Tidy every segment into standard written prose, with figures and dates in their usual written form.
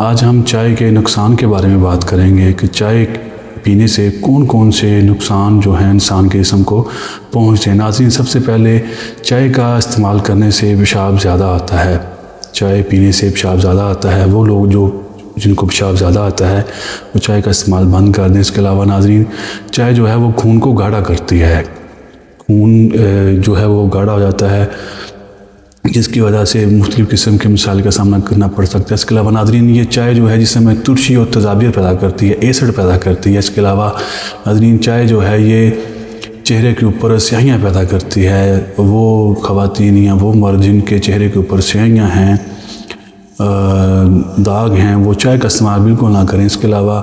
آج ہم چائے کے نقصان کے بارے میں بات کریں گے کہ چائے پینے سے کون کون سے نقصان جو ہیں انسان کے جسم کو پہنچتے ہیں۔ ناظرین، سب سے پہلے چائے کا استعمال کرنے سے پیشاب زیادہ آتا ہے۔ چائے پینے سے پیشاب زیادہ آتا ہے۔ وہ لوگ جن کو پیشاب زیادہ آتا ہے وہ چائے کا استعمال بند کر دیں۔ اس کے علاوہ ناظرین، چائے جو ہے وہ خون کو گاڑھا کرتی ہے۔ خون جو ہے وہ گاڑھا ہو جاتا ہے، جس کی وجہ سے مختلف قسم کے مسائل کا سامنا کرنا پڑ سکتا ہے۔ اس کے علاوہ ناظرین، یہ چائے جو ہے جسم میں ترشی اور تیزابیت پیدا کرتی ہے، ایسڈ پیدا کرتی ہے۔ اس کے علاوہ ناظرین، چائے جو ہے یہ چہرے کے اوپر سیاہیاں پیدا کرتی ہے۔ وہ خواتین یا وہ مرد جن کے چہرے کے اوپر سیاہیاں ہیں، داغ ہیں، وہ چائے کا استعمال بالکل نہ کریں۔ اس کے علاوہ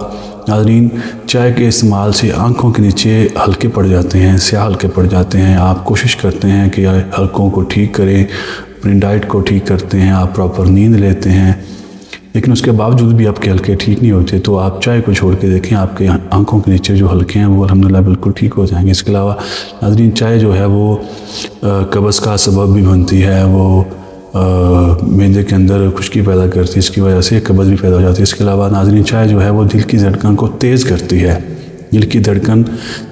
ناظرین، چائے کے استعمال سے آنکھوں کے نیچے حلقے پڑ جاتے ہیں، سیاہ حلقے پڑ جاتے ہیں۔ آپ کوشش کرتے ہیں کہ حلقوں کو ٹھیک کریں، اپنی ڈائٹ کو ٹھیک کرتے ہیں، آپ پراپر نیند لیتے ہیں، لیکن اس کے باوجود بھی آپ کے حلقے ٹھیک نہیں ہوتے، تو آپ چائے کو چھوڑ کے دیکھیں، آپ کے آنکھوں کے نیچے جو حلقے ہیں وہ الحمدللہ بالکل ٹھیک ہو جائیں گے۔ اس کے علاوہ ناظرین، چائے جو ہے وہ قبض کا سبب بھی بنتی ہے۔ وہ معدے کے اندر خشکی پیدا کرتی ہے، اس کی وجہ سے قبض بھی پیدا ہو جاتی ہے۔ اس کے علاوہ ناظرین، چائے جو ہے وہ دل کی دھڑکن کو تیز کرتی ہے۔ دل کی دھڑکن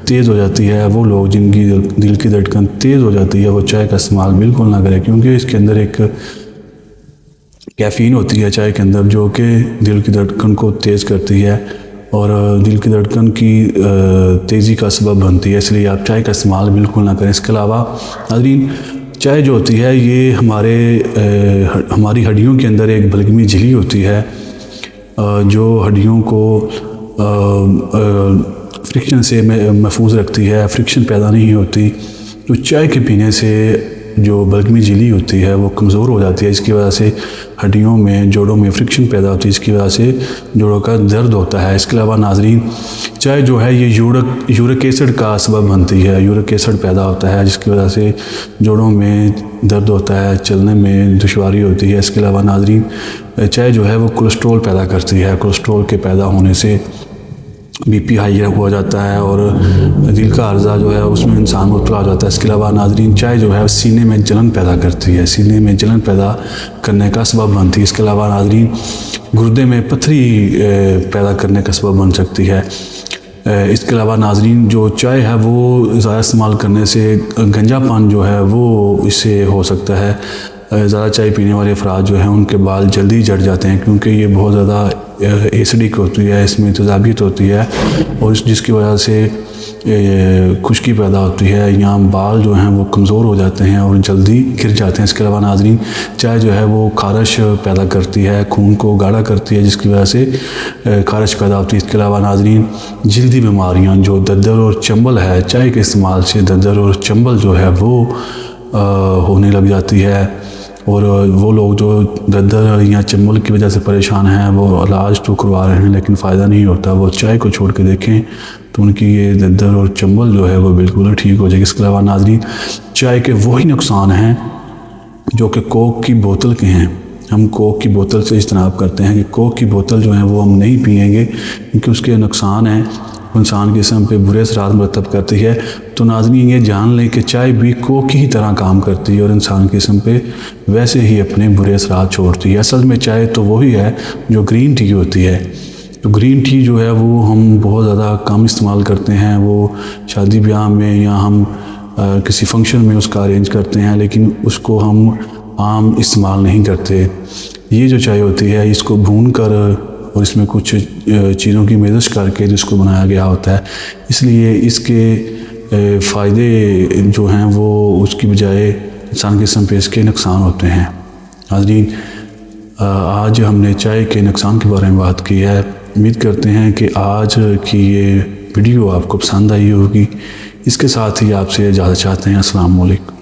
تیز ہو جاتی ہے۔ وہ لوگ جن کی دل کی دھڑکن تیز ہو جاتی ہے وہ چائے کا استعمال بالکل نہ کریں، کیونکہ اس کے اندر ایک کیفین ہوتی ہے چائے کے اندر، جو کہ دل کی دھڑکن کو تیز کرتی ہے اور دل کی دھڑکن کی تیزی کا سبب بنتی ہے۔ اس لیے آپ چائے کا استعمال بالکل نہ کریں۔ اس کے علاوہ ناظرین، چائے جو ہوتی ہے یہ ہماری ہڈیوں کے اندر ایک بلغمی جھلی ہوتی ہے، جو ہڈیوں کو فرکشن سے محفوظ رکھتی ہے، فرکشن پیدا نہیں ہوتی۔ تو چائے کے پینے سے جو بلغمی جھلی ہوتی ہے وہ کمزور ہو جاتی ہے، اس کی وجہ سے ہڈیوں میں، جوڑوں میں فرکشن پیدا ہوتی ہے، اس کی وجہ سے جوڑوں کا درد ہوتا ہے۔ اس کے علاوہ ناظرین، چائے جو ہے یہ یورک ایسڈ کا سبب بنتی ہے۔ یورک ایسڈ پیدا ہوتا ہے جس کی وجہ سے جوڑوں میں درد ہوتا ہے، چلنے میں دشواری ہوتی ہے۔ اس کے علاوہ ناظرین، چائے جو ہے وہ کولیسٹرول پیدا کرتی ہے۔ کولیسٹرول کے پیدا ہونے سے بی پی ہائی ہو جاتا ہے اور دل کا عرضہ جو ہے اس میں انسان مبتلا ہو جاتا ہے۔ اس کے علاوہ ناظرین، چائے جو ہے سینے میں جلن پیدا کرتی ہے، سینے میں جلن پیدا کرنے کا سبب بنتی ہے۔ اس کے علاوہ ناظرین، گردے میں پتھری پیدا کرنے کا سبب بن سکتی ہے۔ اس کے علاوہ ناظرین، جو چائے ہے وہ زیادہ استعمال کرنے سے گنجا پن جو ہے وہ اس سے ہو سکتا ہے۔ زیادہ چائے پینے والے افراد جو ہیں ان کے بال جلدی جھڑ جاتے ہیں، کیونکہ یہ بہت زیادہ ایسڈک ہوتی ہے، اس میں تیزابیت ہوتی ہے اور جس کی وجہ سے خشکی پیدا ہوتی ہے، یا بال جو ہیں وہ کمزور ہو جاتے ہیں اور جلدی گر جاتے ہیں۔ اس کے علاوہ ناظرین، چائے جو ہے وہ خارش پیدا کرتی ہے، خون کو گاڑھا کرتی ہے، جس کی وجہ سے خارش پیدا ہوتی ہے۔ اس کے علاوہ ناظرین، جلدی بیماریاں جو ددر اور چنبل ہے، چائے کے استعمال سے ددر اور چنبل جو ہے وہ ہونے لگ جاتی ہے، اور وہ لوگ جو ددر یا چنبل کی وجہ سے پریشان ہیں وہ علاج تو کروا رہے ہیں لیکن فائدہ نہیں ہوتا، وہ چائے کو چھوڑ کے دیکھیں تو ان کی یہ ددر اور چنبل جو ہے وہ بالکل ٹھیک ہو جائے گی۔ اس کے علاوہ ناظرین، چائے کے وہی نقصان ہیں جو کہ کوک کی بوتل کے ہیں۔ ہم کوک کی بوتل سے اجتناب کرتے ہیں کہ کوک کی بوتل جو ہے وہ ہم نہیں پئیں گے، کیونکہ اس کے نقصان ہیں، انسان کے جسم پہ برے اثرات مرتب کرتی ہے۔ تو ناظرین، یہ جان لیں کہ چائے بھی کوک کی ہی طرح کام کرتی ہے اور انسان کے جسم پہ ویسے ہی اپنے برے اثرات چھوڑتی ہے۔ اصل میں چائے تو وہی ہے جو گرین ٹی ہوتی ہے۔ تو گرین ٹی جو ہے وہ ہم بہت زیادہ کم استعمال کرتے ہیں، وہ شادی بیاہ میں یا ہم کسی فنکشن میں اس کا ارینج کرتے ہیں، لیکن اس کو ہم عام استعمال نہیں کرتے۔ یہ جو چائے ہوتی ہے اس کو بھون کر اور اس میں کچھ چیزوں کی میزش کر کے جس کو بنایا گیا ہوتا ہے، اس لیے اس کے فائدے جو ہیں وہ اس کی بجائے انسان کے جسم پہ اس کے نقصان ہوتے ہیں۔ ناظرین، آج ہم نے چائے کے نقصان کے بارے میں بات کی ہے۔ امید کرتے ہیں کہ آج کی یہ ویڈیو آپ کو پسند آئی ہوگی۔ اس کے ساتھ ہی آپ سے اجازت چاہتے ہیں۔ السلام علیکم۔